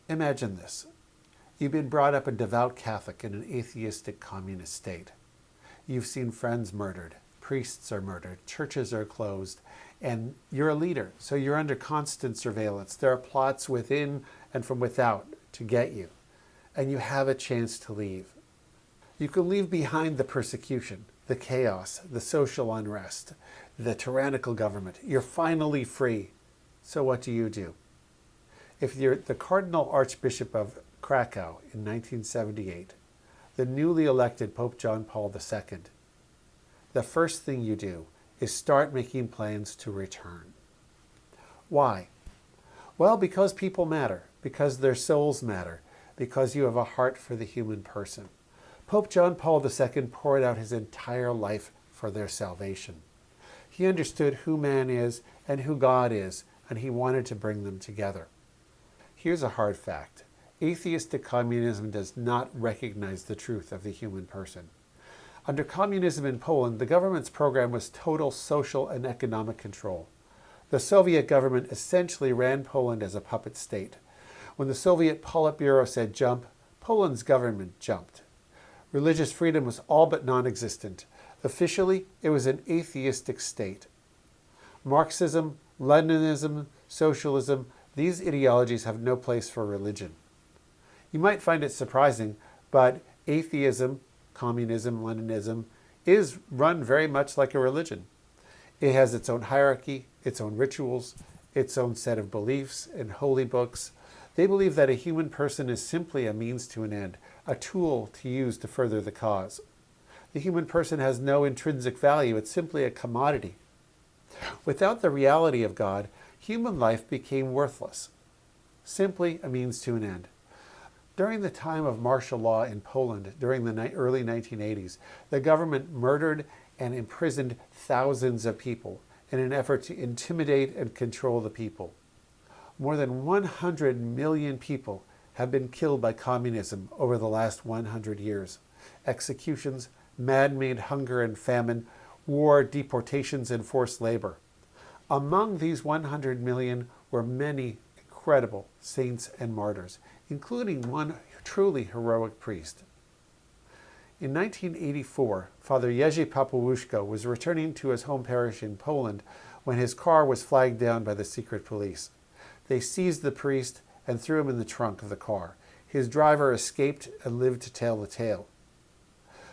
Imagine this. You've been brought up a devout Catholic in an atheistic communist state. You've seen friends murdered, priests are murdered, churches are closed, and you're a leader, so you're under constant surveillance. There are plots within and from without to get you, and you have a chance to leave. You can leave behind the persecution, the chaos, the social unrest, the tyrannical government. You're finally free. So what do? If you're the Cardinal Archbishop of Krakow in 1978, the newly elected Pope John Paul II, the first thing you do is start making plans to return. Why? Well, because people matter, because their souls matter, because you have a heart for the human person. Pope John Paul II poured out his entire life for their salvation. He understood who man is and who God is, and he wanted to bring them together. Here's a hard fact. Atheistic communism does not recognize the truth of the human person. Under communism in Poland, the government's program was total social and economic control. The Soviet government essentially ran Poland as a puppet state. When the Soviet Politburo said jump, Poland's government jumped. Religious freedom was all but non-existent. Officially, it was an atheistic state. Marxism, Leninism, socialism, these ideologies have no place for religion. You might find it surprising, but atheism, communism, Leninism, is run very much like a religion. It has its own hierarchy, its own rituals, its own set of beliefs and holy books. They believe that a human person is simply a means to an end, a tool to use to further the cause. The human person has no intrinsic value, it's simply a commodity. Without the reality of God, human life became worthless, simply a means to an end. During the time of martial law in Poland, during the early 1980s, the government murdered and imprisoned thousands of people in an effort to intimidate and control the people. More than 100 million people have been killed by communism over the last 100 years. Executions, man-made hunger and famine, war, deportations, and forced labor. Among these 100 million were many incredible saints and martyrs, including one truly heroic priest. In 1984, Father Jerzy Popiełuszko was returning to his home parish in Poland when his car was flagged down by the secret police. They seized the priest and threw him in the trunk of the car. His driver escaped and lived to tell the tale.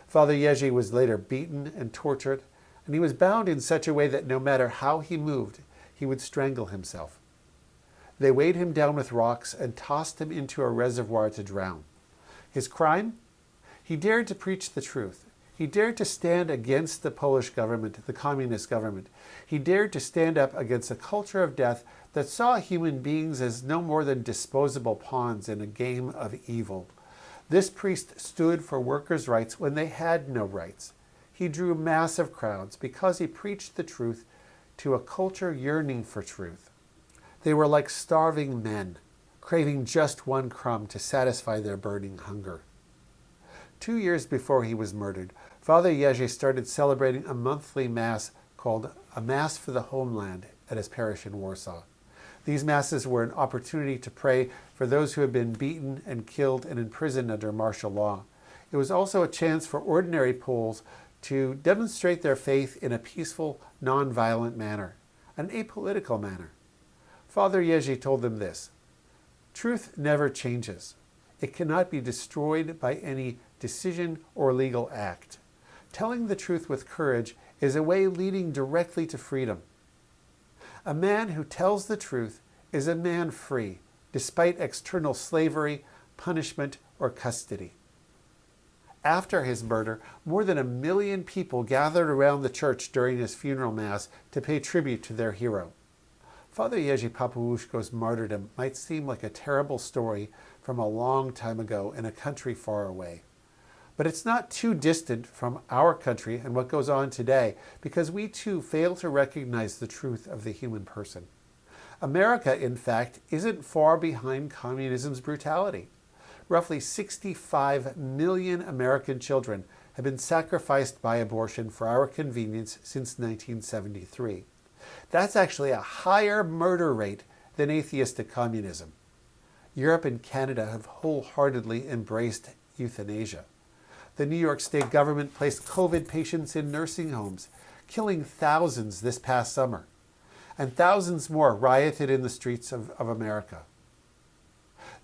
Father Jerzy was later beaten and tortured, and he was bound in such a way that no matter how he moved, he would strangle himself. They weighed him down with rocks and tossed him into a reservoir to drown. His crime? He dared to preach the truth. He dared to stand against the Polish government, the communist government. He dared to stand up against a culture of death that saw human beings as no more than disposable pawns in a game of evil. This priest stood for workers' rights when they had no rights. He drew massive crowds because he preached the truth to a culture yearning for truth. They were like starving men, craving just one crumb to satisfy their burning hunger. 2 years before he was murdered, Father Jerzy started celebrating a monthly Mass called A Mass for the Homeland at his parish in Warsaw. These Masses were an opportunity to pray for those who had been beaten and killed and imprisoned under martial law. It was also a chance for ordinary Poles to demonstrate their faith in a peaceful, non-violent manner, an apolitical manner. Father Jerzy told them this: truth never changes. It cannot be destroyed by any decision or legal act. Telling the truth with courage is a way leading directly to freedom. A man who tells the truth is a man free, despite external slavery, punishment, or custody. After his murder, more than 1 million people gathered around the church during his funeral mass to pay tribute to their hero. Father Jerzy Popiełuszko's martyrdom might seem like a terrible story from a long time ago in a country far away. But it's not too distant from our country and what goes on today, because we too fail to recognize the truth of the human person. America, in fact, isn't far behind communism's brutality. Roughly 65 million American children have been sacrificed by abortion for our convenience since 1973. That's actually a higher murder rate than atheistic communism. Europe and Canada have wholeheartedly embraced euthanasia. The New York State government placed COVID patients in nursing homes, killing thousands this past summer, and thousands more rioted in the streets of America.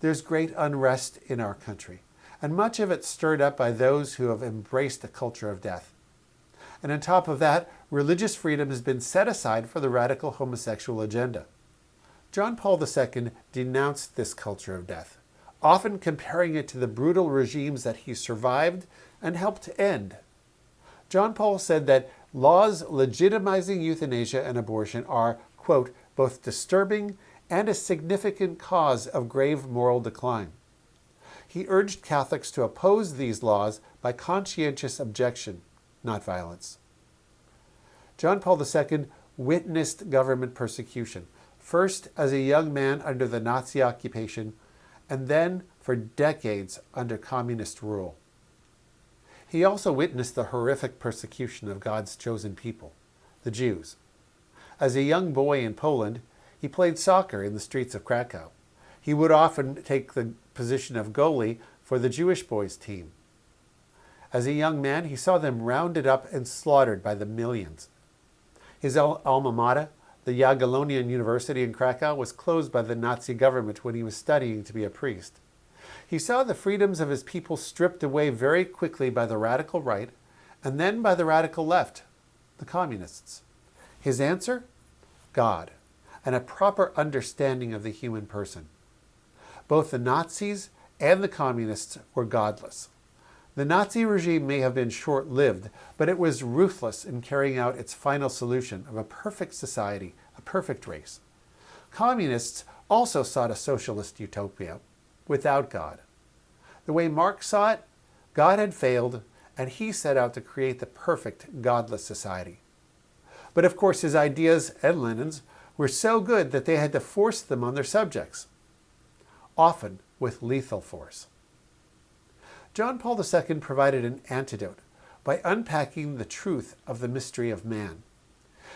There's great unrest in our country, and much of it stirred up by those who have embraced a culture of death. And on top of that, religious freedom has been set aside for the radical homosexual agenda. John Paul II denounced this culture of death, often comparing it to the brutal regimes that he survived and helped end. John Paul said that laws legitimizing euthanasia and abortion are, quote, both disturbing and a significant cause of grave moral decline. He urged Catholics to oppose these laws by conscientious objection, not violence. John Paul II witnessed government persecution, first as a young man under the Nazi occupation, and then for decades under communist rule. He also witnessed the horrific persecution of God's chosen people, the Jews. As a young boy in Poland, he played soccer in the streets of Krakow. He would often take the position of goalie for the Jewish boys' team. As a young man, he saw them rounded up and slaughtered by the millions. His alma mater, the Jagiellonian University in Krakow, was closed by the Nazi government when he was studying to be a priest. He saw the freedoms of his people stripped away very quickly by the radical right and then by the radical left, the communists. His answer? God, and a proper understanding of the human person. Both the Nazis and the communists were godless. The Nazi regime may have been short-lived, but it was ruthless in carrying out its final solution of a perfect society, a perfect race. Communists also sought a socialist utopia without God. The way Marx saw it, God had failed, and he set out to create the perfect godless society. But of course his ideas, and Lenin's, were so good that they had to force them on their subjects, often with lethal force. John Paul II provided an antidote by unpacking the truth of the mystery of man.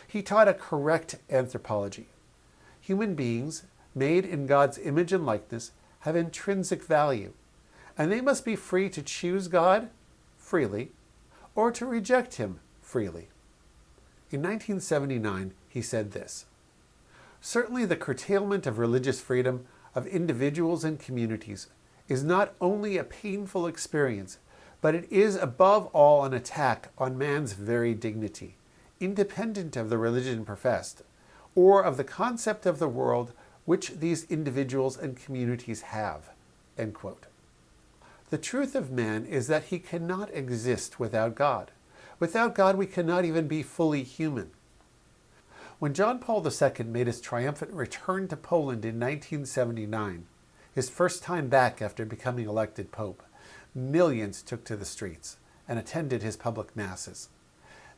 He taught a correct anthropology. Human beings, made in God's image and likeness, have intrinsic value, and they must be free to choose God freely or to reject him freely. In 1979, he said this: "Certainly the curtailment of religious freedom of individuals and communities is not only a painful experience, but it is above all an attack on man's very dignity, independent of the religion professed, or of the concept of the world which these individuals and communities have." End quote. The truth of man is that he cannot exist without God. Without God, we cannot even be fully human. When John Paul II made his triumphant return to Poland in 1979, his first time back after becoming elected Pope, millions took to the streets and attended his public masses.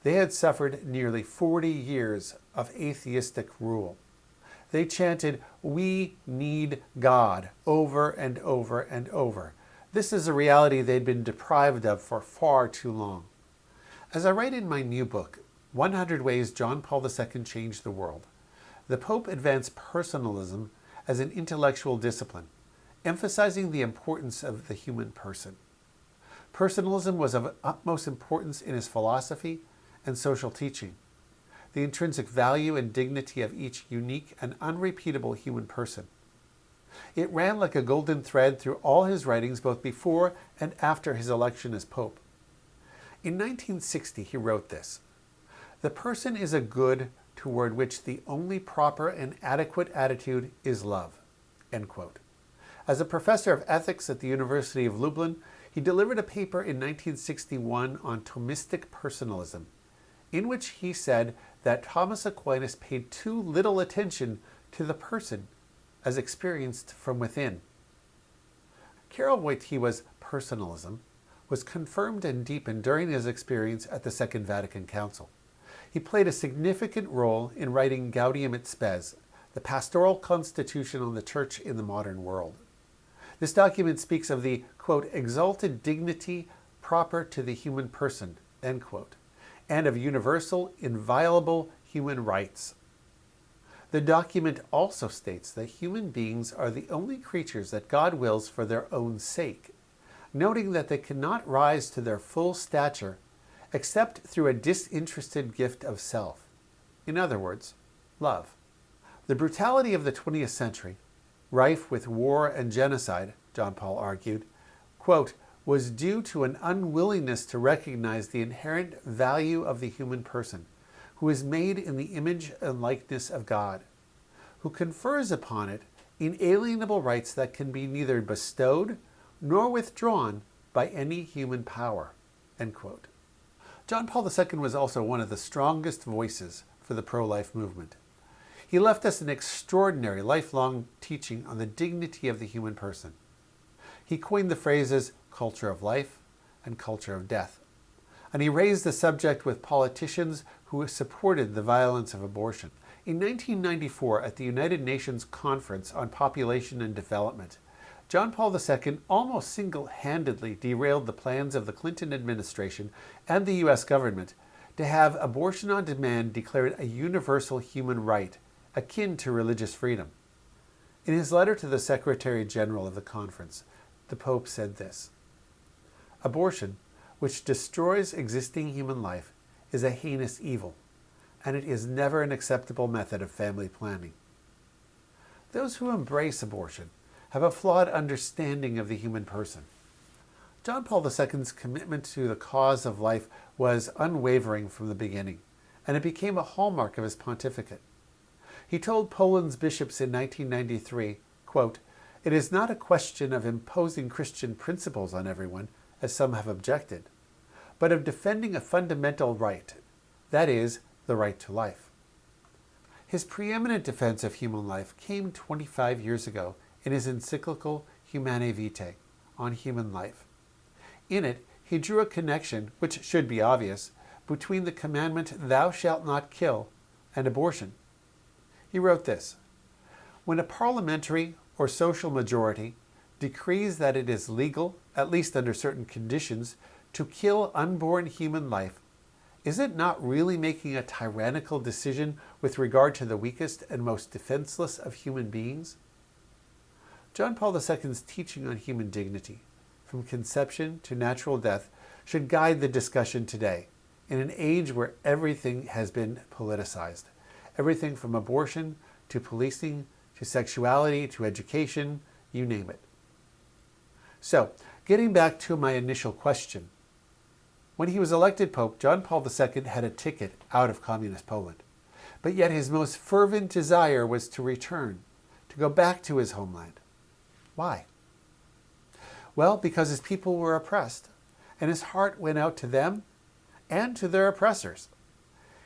They had suffered nearly 40 years of atheistic rule. They chanted, "We need God," over and over and over. This is a reality they'd been deprived of for far too long. As I write in my new book, 100 Ways John Paul II Changed the World, the Pope advanced personalism as an intellectual discipline, emphasizing the importance of the human person. Personalism was of utmost importance in his philosophy and social teaching. The intrinsic value and dignity of each unique and unrepeatable human person. It ran like a golden thread through all his writings, both before and after his election as Pope. In 1960, he wrote this: "The person is a good toward which the only proper and adequate attitude is love." End quote. As a professor of ethics at the University of Lublin, he delivered a paper in 1961 on Thomistic personalism, in which he said that Thomas Aquinas paid too little attention to the person as experienced from within. Karol Wojtyła's personalism was confirmed and deepened during his experience at the Second Vatican Council. He played a significant role in writing Gaudium et Spes, the pastoral constitution on the Church in the modern world. This document speaks of the, quote, exalted dignity proper to the human person, end quote, and of universal, inviolable human rights. The document also states that human beings are the only creatures that God wills for their own sake, noting that they cannot rise to their full stature except through a disinterested gift of self. In other words, love. The brutality of the 20th century, rife with war and genocide, John Paul argued, quote, was due to an unwillingness to recognize the inherent value of the human person, who is made in the image and likeness of God, who confers upon it inalienable rights that can be neither bestowed nor withdrawn by any human power, end quote. John Paul II was also one of the strongest voices for the pro-life movement. He left us an extraordinary lifelong teaching on the dignity of the human person. He coined the phrases culture of life and culture of death, and he raised the subject with politicians who supported the violence of abortion. In 1994, at the United Nations Conference on Population and Development, John Paul II almost single-handedly derailed the plans of the Clinton administration and the U.S. government to have abortion on demand declared a universal human right, akin to religious freedom. In his letter to the Secretary General of the conference, the Pope said this: "Abortion, which destroys existing human life, is a heinous evil, and it is never an acceptable method of family planning. Those who embrace abortion have a flawed understanding of the human person." John Paul II's commitment to the cause of life was unwavering from the beginning, and it became a hallmark of his pontificate. He told Poland's bishops in 1993, quote, "It is not a question of imposing Christian principles on everyone, as some have objected, but of defending a fundamental right, that is, the right to life." His preeminent defense of human life came 25 years ago in his encyclical Humanae Vitae on human life. In it, he drew a connection, which should be obvious, between the commandment, "Thou shalt not kill," and abortion. He wrote this: "When a parliamentary or social majority decrees that it is legal, at least under certain conditions, to kill unborn human life, is it not really making a tyrannical decision with regard to the weakest and most defenseless of human beings?" John Paul II's teaching on human dignity, from conception to natural death, should guide the discussion today, in an age where everything has been politicized. Everything from abortion to policing to sexuality to education, you name it. So, getting back to my initial question. When he was elected Pope, John Paul II had a ticket out of communist Poland. But yet his most fervent desire was to return, to go back to his homeland. Why? Well, because his people were oppressed, and his heart went out to them and to their oppressors.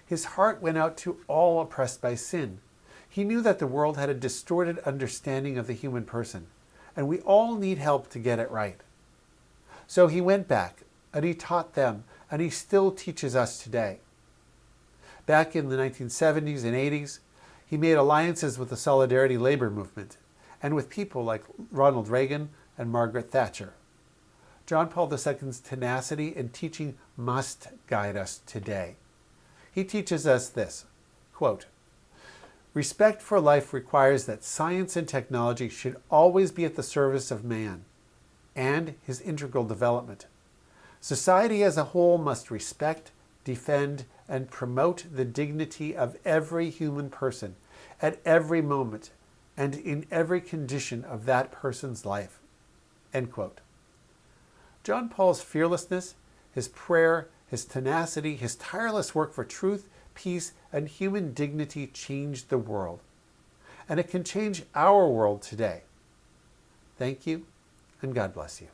His heart went out to all oppressed by sin. He knew that the world had a distorted understanding of the human person, and we all need help to get it right. So he went back, and he taught them, and he still teaches us today. Back in the 1970s and 80s, he made alliances with the Solidarity Labor Movement, and with people like Ronald Reagan and Margaret Thatcher. John Paul II's tenacity and teaching must guide us today. He teaches us this, quote, "Respect for life requires that science and technology should always be at the service of man and his integral development. Society as a whole must respect, defend, and promote the dignity of every human person at every moment and in every condition of that person's life." End quote. John Paul's fearlessness, his prayer, his tenacity, his tireless work for truth, peace, and human dignity changed the world. And it can change our world today. Thank you, and God bless you.